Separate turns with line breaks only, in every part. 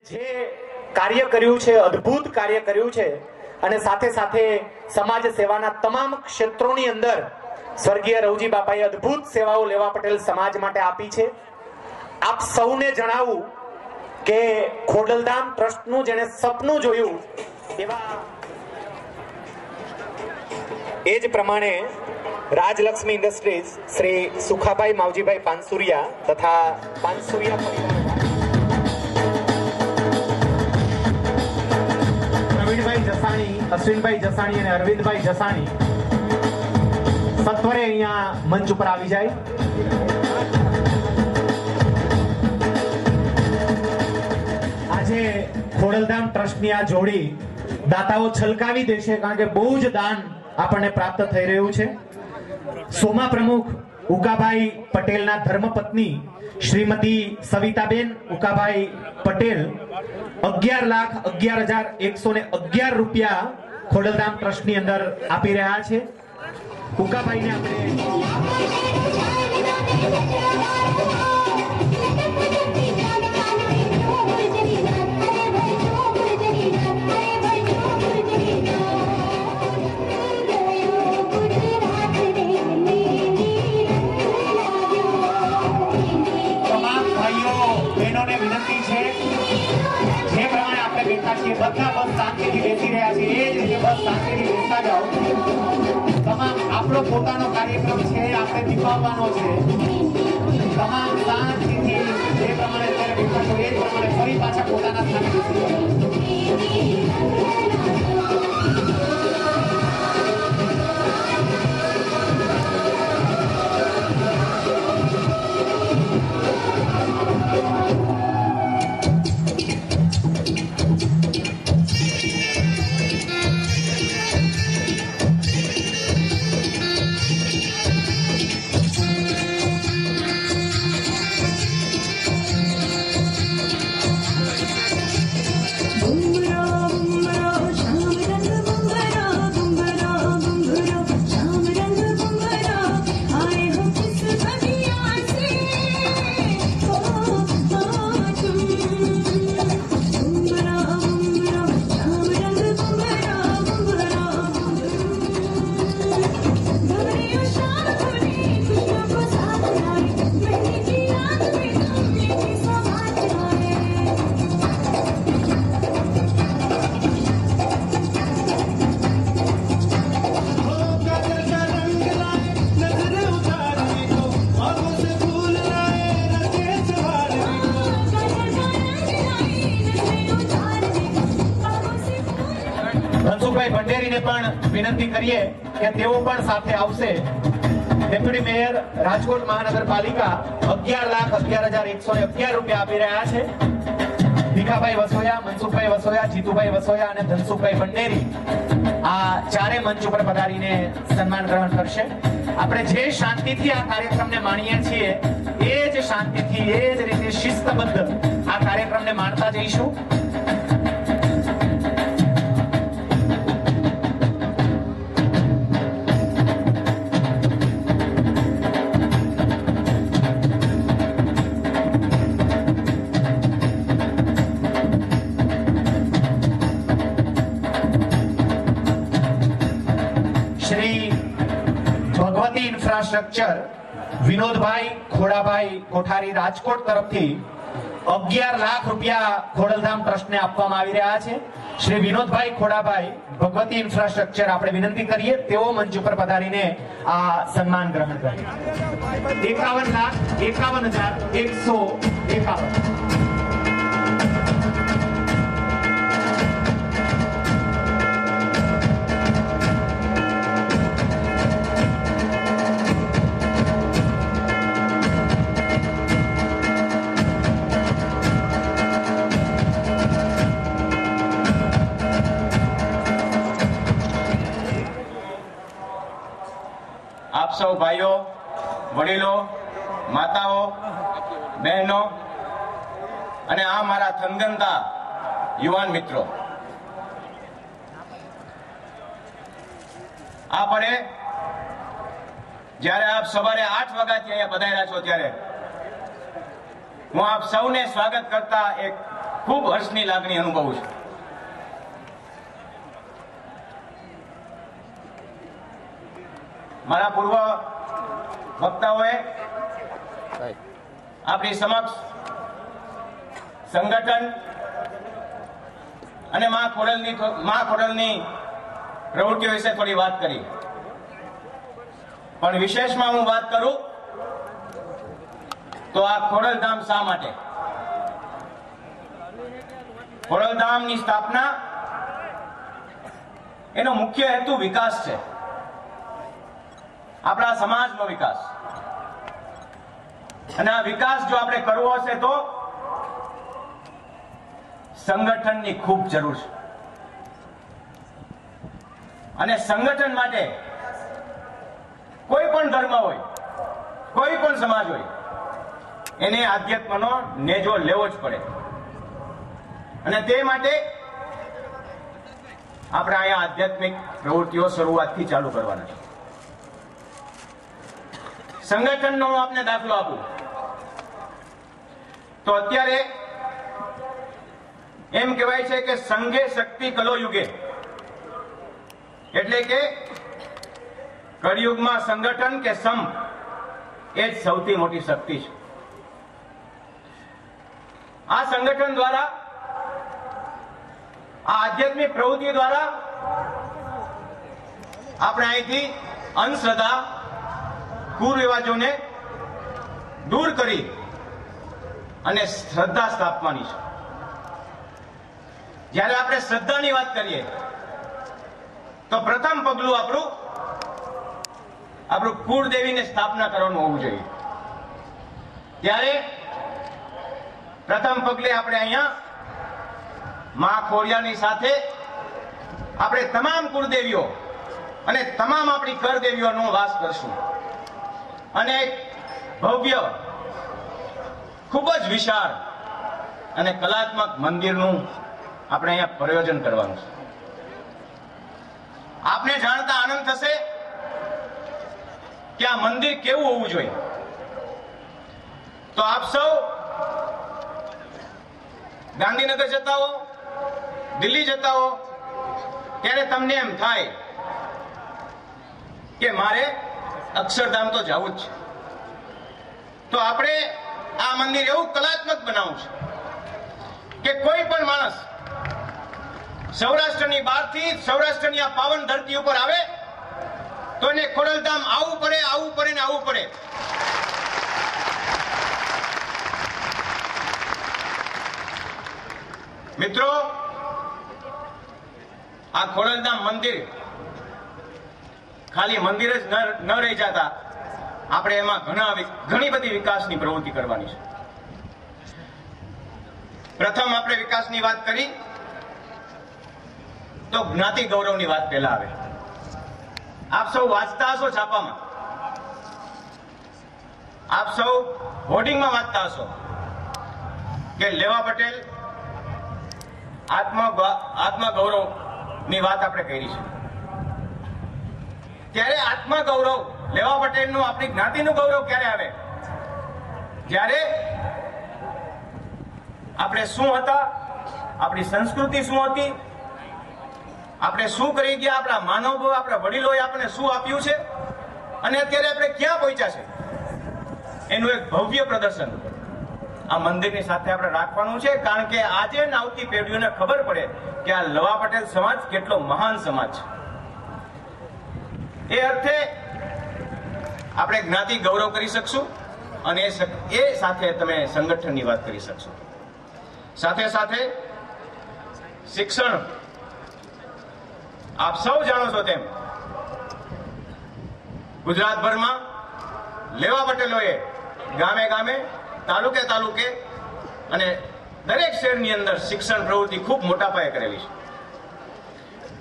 જે કાર્ય કર્યું છે, અદ્ભુત કાર્ય કર્યું છે અને સાથે સાથે સમાજ સેવાના તમામ ક્ષેત્રોની અંદર સ્વર્ગીય રવજી બાપાએ અદ્ભુત સેવાઓ લેવા પટેલ સમાજ માટે આપી છે। આપ સૌને જણાવું કે ખોડલધામ ટ્રસ્ટનું જેણે સપનું જોયું એવા એ જ પ્રમાણે રાજલક્ષ્મી ઇન્ડસ્ટ્રીઝ શ્રી સુખાભાઈ માવજીભાઈ પાનસુરિયા તથા પાનસુરિયા પરિવાર પ્રવીણભાઈ જસાણી, અશ્વિનભાઈ જસાણી અને અરવિંદભાઈ જસાણી સત્વરે અહીંયા મંચ ઉપર આવી જાય। આજે ખોડલધામ ટ્રસ્ટની આ જોડી દાતાઓ છલકાવી દેશે, કારણ કે બહુ જ દાન આપણને પ્રાપ્ત થઈ રહ્યું છે। સોમા પ્રમુખ ઉકાભાઈ પટેલના ધર્મપત્ની શ્રીમતી સવિતાબેન ઉકાભાઈ પટેલ 11,11,111 રૂપિયા ખોડલધામ ટ્રસ્ટની અંદર આપી રહ્યા છે। ઉકાભાઈને આપણે વિનંતી છે જે પ્રમાણે આપણે બેઠા છીએ બધા બસ શાંતિથી બેસી રહ્યા છે, એ જ રીતે બસ શાંતિથી બેસતા જાઓ। તમામ આપણો પોતાનો કાર્યક્રમ છે, આપણે દીપાવવાનો છે। તમામ શાંતિથી જે પ્રમાણે અત્યારે બેઠા છો એ જ પ્રમાણે ફરી પાછા પોતાના સ્થાને બેસી જાઓ। ભંડેરીને પણ વિનંતી કરીએ કે તેઓ પણ સાથે આવશે। ડેપ્યુટી મેયર રાજકોટ મહાનગરપાલિકા 11,11,111 રૂપિયા આપી રહ્યા છે। ભીખાભાઈ વસોયા, મનસુખભાઈ વસોયા, જીતુભાઈ વસોયા અને ધનસુખભાઈ ભંડેરી આ ચારે મંચ ઉપર પધારીને સન્માન ગ્રહણ કરશે। આપણે જે શાંતિથી આ કાર્યક્રમને માણીએ છીએ એ જ શાંતિથી, એ જ રીતે શિસ્તબદ્ધ આ કાર્યક્રમને માણતા જઈશું। ઇન્ફ્રાસ્ટ્રક્ચર વિનોદભાઈ ખોડાભાઈ કોઠારી રાજકોટ તરફથી 11 લાખ રૂપિયા ખોડલધામ ટ્રસ્ટને આપવામાં આવી રહ્યા છે। શ્રી વિનોદભાઈ ખોડાભાઈ ભગવતી ઇન્ફ્રાસ્ટ્રક્ચર આપણે વિનંતી કરીએ તેઓ મંચ ઉપર પધારીને આ સન્માન ગ્રહણ કરે। 51,51,151
આપ સૌ ભાઈઓ, વડીલો, માતાઓ, બહેનો અને આ મારા થનગનતા યુવાન મિત્રો, આપણે જ્યારે આપ સવારે 8 વાગ્યાથી અહીંયા પધાર્યા છો ત્યારે હું આપ સૌને સ્વાગત કરતા એક ખૂબ હર્ષની લાગણી અનુભવું છું. મારા પૂર્વ વક્તાઓએ આપણી સમક્ષ સંગઠન અને મા ખોડલની પ્રવૃત્તિઓ વિશે થોડી વાત કરી, પણ વિશેષમાં હું વાત કરું તો આ ખોડલધામ શા માટે? ખોડલધામની સ્થાપના એનો મુખ્ય હેતુ વિકાસ છે, આપણા સમાજનો વિકાસ. અને આ વિકાસ જો આપણે કરવો હશે તો સંગઠનની ખૂબ જરૂર છે. અને સંગઠન માટે કોઈ પણ ધર્મ હોય, કોઈ પણ સમાજ હોય, એને આધ્યાત્મનો નેજો લેવો જ પડે. અને તે માટે આપણે અહીંયા આધ્યાત્મિક પ્રવૃત્તિઓ શરૂઆતથી ચાલુ કરવાના છે. સંગઠનનો હું આપને દાખલો આપું તો અત્યારે એમ કહેવાય છે કે સંઘે શક્તિ કલો યુગે, એટલે કે કળિયુગમાં સંગઠન કે સંઘ એ જ સૌથી મોટી શક્તિ છે. આ સંગઠન દ્વારા, આ આધ્યાત્મિક પ્રવૃત્તિ દ્વારા આપણે અહીંથી અંધશ્રદ્ધા, કુરિવાજોને દૂર કરી અને શ્રદ્ધા સ્થાપવાની છે. જ્યારે આપણે શ્રદ્ધાની વાત કરીએ તો પ્રથમ પગલું આપણું કુળદેવીને સ્થાપના કરવાનું હોવું જોઈએ. ત્યારે પ્રથમ પગલે આપણે અહીંયા મા ખોડિયારની સાથે આપણે તમામ કુળદેવીઓ અને તમામ આપણી કરદેવીઓનો વાસ કરશું. અને ભવ્ય, ખૂબ જ વિશાળ અને કલાત્મક મંદિરનું આપણે અહીંયા પ્રયોજન કરવાનું છે. આપને જાણતા આનંદ થશે કે આ મંદિર કેવું હોવું જોઈએ. તો આપ સૌ ગાંધીનગર જતા હો, દિલ્હી જતા હો, ત્યારે તમને એમ થાય કે મારે અક્ષરધામ તો જવું જ છે. તો આપણે આ મંદિર એવું કલાત્મક બનાવવું છે કે કોઈ પણ માણસ સૌરાષ્ટ્રની બહારથી સૌરાષ્ટ્રની આ પાવન ધરતી ઉપર આવે તો એને ખોડલધામ આવવું પડે, આવવું પડે ને આવવું પડે. મિત્રો, આ ખોડલધામ મંદિર ખાલી મંદિર જ ન રહી જતા, આપણે એમાં ઘણી બધી વિકાસની પ્રવૃત્તિ કરવાની છે. પ્રથમ આપણે વિકાસની વાત કરી તો જ્ઞાતિ ગૌરવની વાત પહેલા આવે. આપ સૌ વાંચતા હશો છાપામાં, આપ સૌ હોર્ડિંગમાં વાંચતા હશો કે લેવા પટેલ આત્મગૌરવની વાત આપણે કરી છે. ત્યારે આત્મગૌરવ લેવા પટેલનું આપણી જ્ઞાતિનું ગૌરવ ક્યારે આવે? જ્યારે આપણે શું હતા, આપણી સંસ્કૃતિ શું હતી, આપણે શું કરી ગયા, આપણા માનવો, આપણા વડીલોએ આપણને શું આપ્યું છે અને અત્યારે આપણે ક્યાં પહોંચ્યા છે, એનું એક ભવ્ય પ્રદર્શન આ મંદિરની સાથે આપણે રાખવાનું છે. કારણ કે આજે આવતી પેઢીઓને ખબર પડે કે આ લેવા પટેલ સમાજ કેટલો મહાન સમાજ છે. એ અર્થે આપણે જ્ઞાતિ ગૌરવ કરી શકશું અને એ સાથે તમે સંગઠનની વાત કરી શકશો. સાથે સાથે શિક્ષણ, આપ સૌ જાણો છો તેમ ગુજરાતભરમાં લેવા પટેલોએ ગામે ગામે, તાલુકે તાલુકે અને દરેક શહેરની અંદર શિક્ષણ પ્રવૃત્તિ ખૂબ મોટા પાયે કરેલી છે.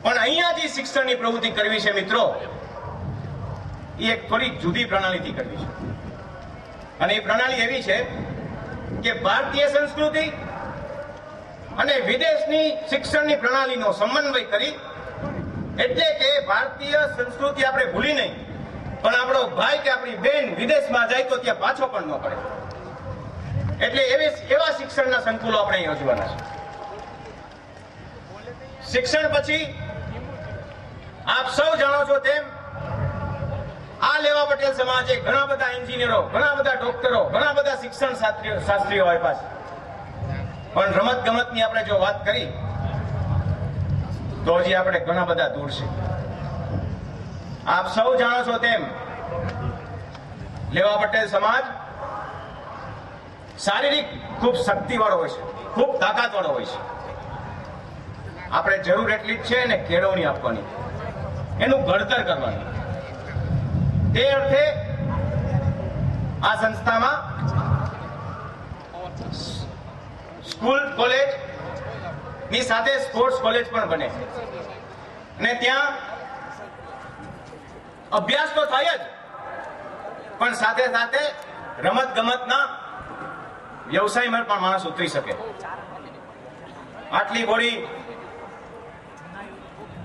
પણ અહીંયા જે શિક્ષણની પ્રવૃત્તિ કરવી છે મિત્રો, એ એક થોડી જુદી પ્રણાલીથી કરવી છે. અને એ પ્રણાલી એવી છે કે ભારતીય સંસ્કૃતિ અને વિદેશની શિક્ષણની પ્રણાલીનો સમન્વય કરી, એટલે કે ભારતીય સંસ્કૃતિ આપણે ભૂલી નહીં, પણ આપણો ભાઈ કે આપણી બેન વિદેશમાં જાય તો ત્યાં પાછો પણ ન પડે. એટલે એવા શિક્ષણના સંકુલો આપણે અહીં યોજવાના છે. શિક્ષણ પછી આપ સૌ જાણો છો તેમ આ લેવા પટેલ સમાજે ઘણા બધા એન્જિનિયરો, ઘણા બધા ડોક્ટરો, ઘણા બધા શિક્ષણ શાસ્ત્રીઓ આપ્યા છે. પણ રમત ગમતની આપણે જો વાત કરી તો હજી આપણે ઘણા બધા દૂર છે. આપ સૌ જાણો છો તેમ લેવા પટેલ સમાજ શારીરિક ખૂબ શક્તિવાળો હોય છે, ખૂબ તાકાતવાળો હોય છે. આપણે જરૂર એટલી જ છે ને કેળવણી આપવાની, એનું ઘડતર કરવાનું. તે અર્થે આ સંસ્થામાં સ્કૂલ કોલેજ ની સાથે સ્પોર્ટ્સ કોલેજ પણ બને છે અને ત્યાં અભ્યાસ તો થાય જ, પણ સાથે સાથે રમત ગમતના વ્યવસાયમાં પણ માણસ ઉતરી શકે. આટલી બોડી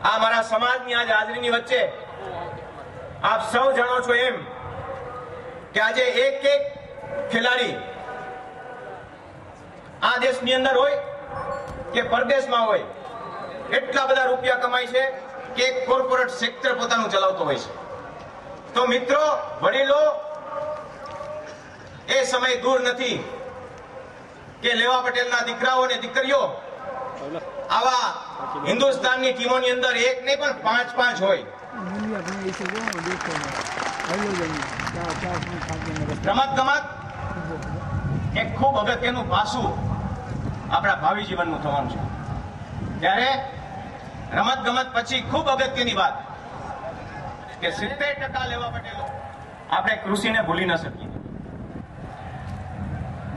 આ મારા સમાજની આજે હાજરીની વચ્ચે આપ સૌ જાણો છો એમ કે આજે એક ખેલાડી આ દેશની અંદર હોય કે પરદેશમાં હોય એટલા બધા રૂપિયા કમાય છે કે એક કોર્પોરેટ સેક્ટર પોતાનું ચલાવતો હોય છે. તો મિત્રો, વડીલો, એ સમય દૂર નથી કે લેવા પટેલના દીકરાઓ અને દીકરીઓ આવા હિન્દુસ્તાનની ટીમોની અંદર એક નહીં પણ 5-5 હોય. રમત ગમત એક ખૂબ અગત્યનું પાસું આપણા ભાવિ જીવનનું થવાનું છે. ત્યારે રમત ગમત પછી ખૂબ અગત્યની વાત કે 70% લેવા પટેલો આપણે કૃષિને ભૂલી ન શકીએ.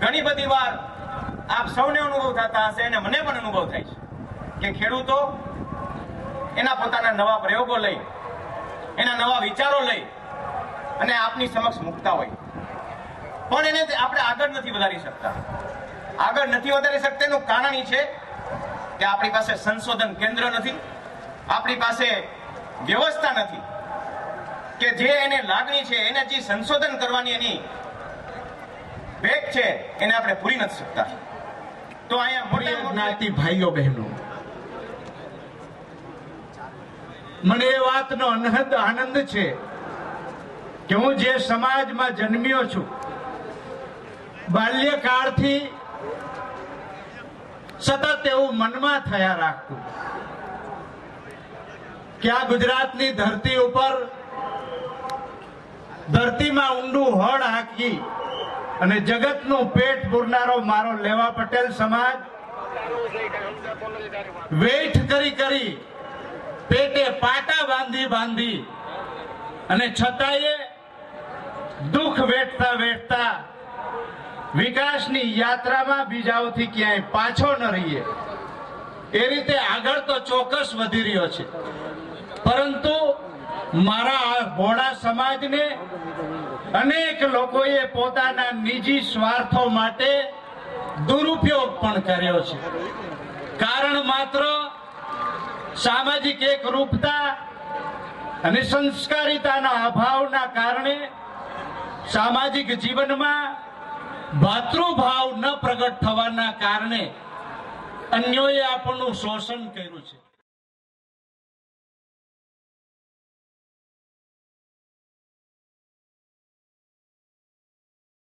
ઘણી બધી વાર આપ સૌને અનુભવ થતા હશે અને મને પણ અનુભવ થાય છે કે ખેડૂતો એના પોતાના નવા પ્રયોગો લઈ, એના નવા વિચારો લઈ અને આપની સમક્ષ મૂકતા હોય, પણ એને આપણે આગળ નથી વધારી શકતા. આગળ નથી વધારી શકતા એનું કારણ એ છે કે આપણી પાસે સંશોધન કેન્દ્ર નથી, આપણી પાસે વ્યવસ્થા નથી કે જે એને લાગણી છે, એને જે સંશોધન કરવાની એની વેગ છે એને આપણે પૂરી નથી શકતા. તો અહીંયા મોટા
જ્ઞાતિ ભાઈઓ બહેનો, મને એ વાતનો આનંદ છે કે હું જે સમાજમાં જન્મ્યો છું, બાલ્યકાળથી સતત એવું મનમાં થયા રાખતું કે આ ગુજરાતની ધરતી ઉપર ધરતીમાં ઊંડું હળ હાંકી અને જગતનું પેટ પૂરનારો મારો લેવા પટેલ સમાજ વેઠ કરી પેટે પાટા બાંધી અને છતાંય દુઃખ વેઠતા વિકાસની યાત્રામાં બીજાઓથી ક્યાંય પાછો ન રહીએ એ રીતે આગળ તો ચોક્કસ વધી રહ્યો છે. પરંતુ મારા આ ભોળા સમાજને અનેક લોકોએ પોતાના નિજી સ્વાર્થો માટે દુરુપયોગ પણ કર્યો છે. કારણ માત્ર સામાજિક એકરૂપતા અને સંસ્કારિતાના અભાવના કારણે સામાજિક જીવનમાં ભાતૃભાવ ન પ્રગટ થવાના કારણે અન્યોએ આપણું શોષણ કર્યું છે.